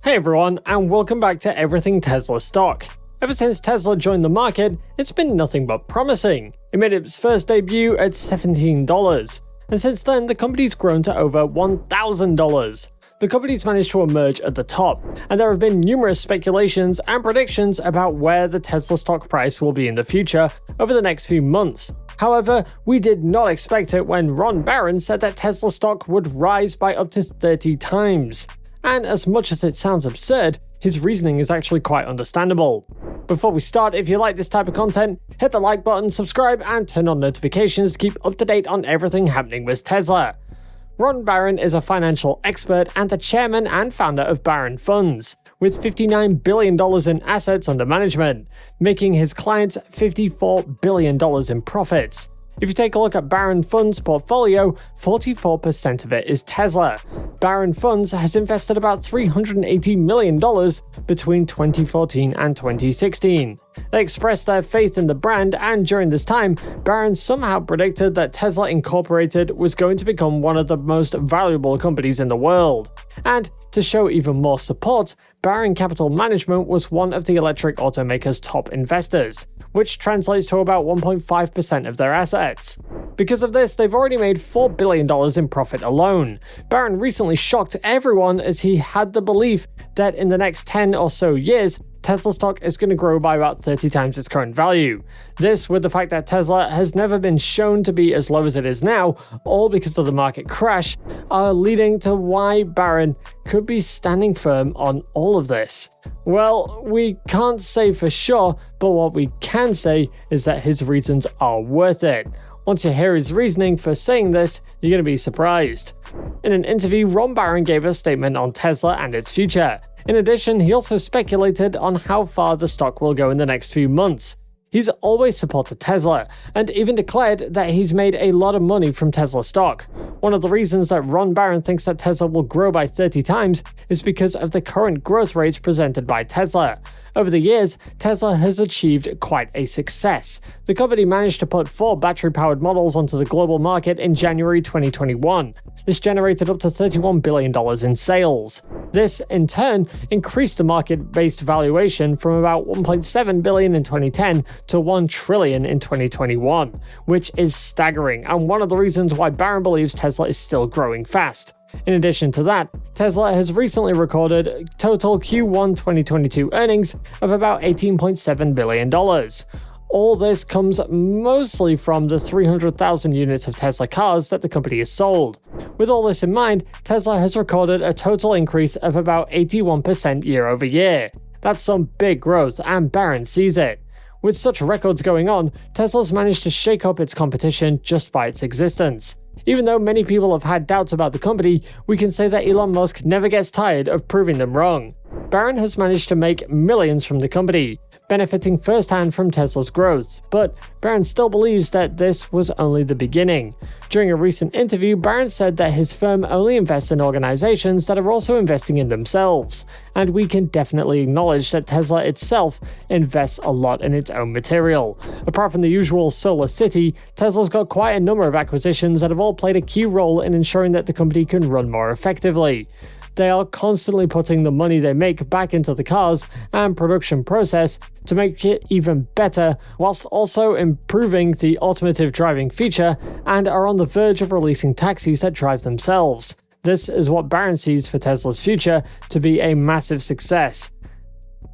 Hey everyone, and welcome back to Everything Tesla stock. Ever since Tesla joined the market, it's been nothing but promising. It made its first debut at $17, and since then the company's grown to over $1,000. The company's managed to emerge at the top, and there have been numerous speculations and predictions about where the Tesla stock price will be in the future over the next few months. However, we did not expect it when Ron Barron said that Tesla stock would rise by up to 30 times. And as much as it sounds absurd, his reasoning is actually quite understandable. Before we start, if you like this type of content, hit the like button, subscribe, and turn on notifications to keep up to date on everything happening with Tesla. Ron Barron is a financial expert and the chairman and founder of Barron Funds, with $59 billion in assets under management, making his clients $54 billion in profits. If you take a look at Barron Funds' portfolio, 44% of it is Tesla. Barron Funds has invested about $380 million between 2014 and 2016. They expressed their faith in the brand, and during this time, Barron somehow predicted that Tesla Incorporated was going to become one of the most valuable companies in the world. And to show even more support, Barron Capital Management was one of the electric automaker's top investors, which translates to about 1.5% of their assets. Because of this, they've already made $4 billion in profit alone. Barron recently shocked everyone as he had the belief that in the next 10 or so years, Tesla stock is going to grow by about 30 times its current value. This, with the fact that Tesla has never been shown to be as low as it is now, all because of the market crash, are leading to why Barron could be standing firm on all of this. Well, we can't say for sure, but what we can say is that his reasons are worth it. Once you hear his reasoning for saying this, you're going to be surprised. In an interview, Ron Barron gave a statement on Tesla and its future. In addition, he also speculated on how far the stock will go in the next few months. He's always supported Tesla, and even declared that he's made a lot of money from Tesla stock. One of the reasons that Ron Barron thinks that Tesla will grow by 30 times is because of the current growth rates presented by Tesla. Over the years, Tesla has achieved quite a success. The company managed to put 4 battery-powered models onto the global market in January 2021. This generated up to $31 billion in sales. This, in turn, increased the market-based valuation from about $1.7 billion in 2010 to $1 trillion in 2021, which is staggering, and one of the reasons why Barron believes Tesla is still growing fast. In addition to that, Tesla has recently recorded total Q1 2022 earnings of about $18.7 billion. All this comes mostly from the 300,000 units of Tesla cars that the company has sold. With all this in mind, Tesla has recorded a total increase of about 81% year over year. That's some big growth, and Barron sees it. With such records going on, Tesla's managed to shake up its competition just by its existence. Even though many people have had doubts about the company, we can say that Elon Musk never gets tired of proving them wrong. Barron has managed to make millions from the company, benefiting firsthand from Tesla's growth, but Barron still believes that this was only the beginning. During a recent interview, Barron said that his firm only invests in organizations that are also investing in themselves, and we can definitely acknowledge that Tesla itself invests a lot in its own material. Apart from the usual Solar City, Tesla's got quite a number of acquisitions that have all played a key role in ensuring that the company can run more effectively. They are constantly putting the money they make back into the cars and production process to make it even better, whilst also improving the automotive driving feature, and are on the verge of releasing taxis that drive themselves. This is what Barron sees for Tesla's future to be a massive success.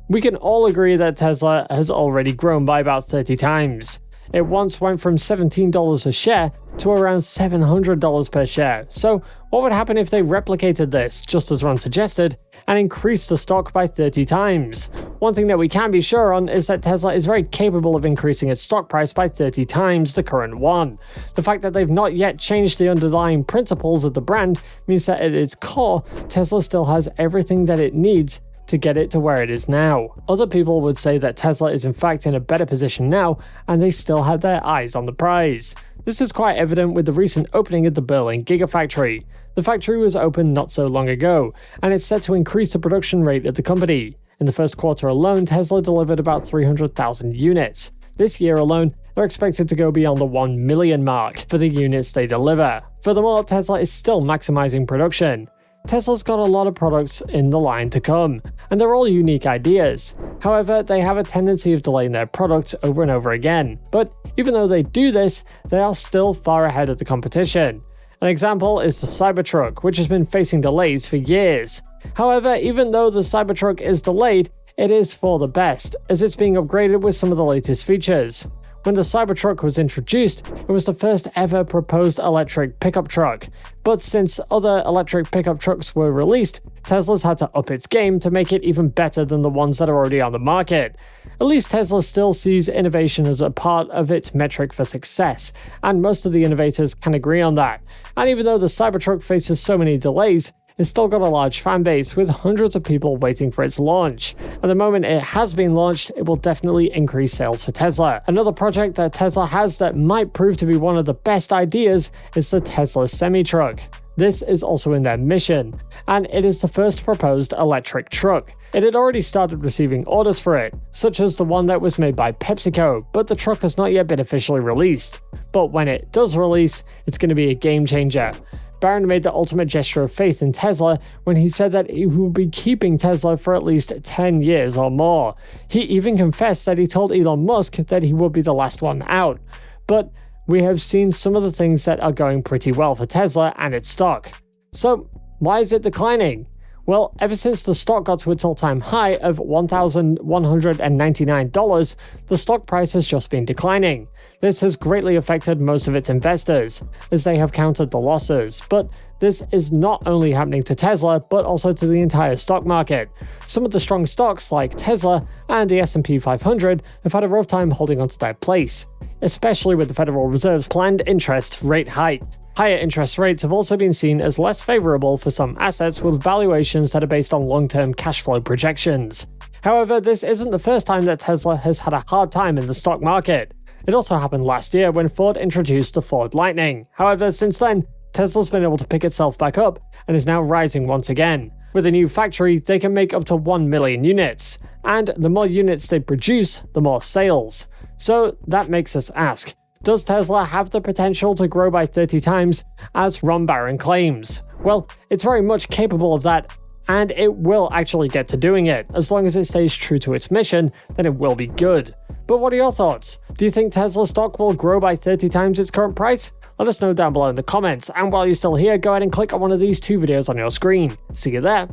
We can all agree that Tesla has already grown by about 30 times. It once went from $17 a share to around $700 per share. So what would happen if they replicated this, just as Ron suggested, and increased the stock by 30 times? One thing that we can be sure on is that Tesla is very capable of increasing its stock price by 30 times the current one. The fact that they've not yet changed the underlying principles of the brand means that at its core, Tesla still has everything that it needs to get it to where it is now. Other people would say that Tesla is in fact in a better position now, and they still have their eyes on the prize. This is quite evident with the recent opening of the Berlin Gigafactory. The factory was opened not so long ago, and it's set to increase the production rate of the company. In the first quarter alone, Tesla delivered about 300,000 units. This year alone, they're expected to go beyond the 1 million mark for the units they deliver. Furthermore, Tesla is still maximizing production. Tesla's got a lot of products in the line to come, and they're all unique ideas. However, they have a tendency of delaying their products over and over again. But even though they do this, they are still far ahead of the competition. An example is the Cybertruck, which has been facing delays for years. However, even though the Cybertruck is delayed, it is for the best, as it's being upgraded with some of the latest features. When the Cybertruck was introduced, it was the first ever proposed electric pickup truck. But since other electric pickup trucks were released, Tesla's had to up its game to make it even better than the ones that are already on the market. At least Tesla still sees innovation as a part of its metric for success, and most of the innovators can agree on that. And even though the Cybertruck faces so many delays, it's still got a large fan base with hundreds of people waiting for its launch. At the moment it has been launched, it will definitely increase sales for Tesla. Another project that Tesla has that might prove to be one of the best ideas is the Tesla semi-truck. This is also in their mission, and it is the first proposed electric truck. It had already started receiving orders for it, such as the one that was made by PepsiCo, but the truck has not yet been officially released. But when it does release, it's going to be a game changer. Barron made the ultimate gesture of faith in Tesla when he said that he will be keeping Tesla for at least 10 years or more. He even confessed that he told Elon Musk that he would be the last one out. But we have seen some of the things that are going pretty well for Tesla and its stock. So why is it declining? Well, ever since the stock got to its all-time high of $1,199, the stock price has just been declining. This has greatly affected most of its investors, as they have countered the losses. But this is not only happening to Tesla, but also to the entire stock market. Some of the strong stocks like Tesla and the S&P 500 have had a rough time holding onto their place, especially with the Federal Reserve's planned interest rate hike. Higher interest rates have also been seen as less favorable for some assets with valuations that are based on long-term cash flow projections. However, this isn't the first time that Tesla has had a hard time in the stock market. It also happened last year when Ford introduced the Ford Lightning. However, since then, Tesla's been able to pick itself back up and is now rising once again. With a new factory, they can make up to 1 million units, and the more units they produce, the more sales. So that makes us ask, does Tesla have the potential to grow by 30 times, as Ron Barron claims? Well, it's very much capable of that, and it will actually get to doing it. As long as it stays true to its mission, then it will be good. But what are your thoughts? Do you think Tesla stock will grow by 30 times its current price? Let us know down below in the comments, and while you're still here, go ahead and click on one of these two videos on your screen. See you there.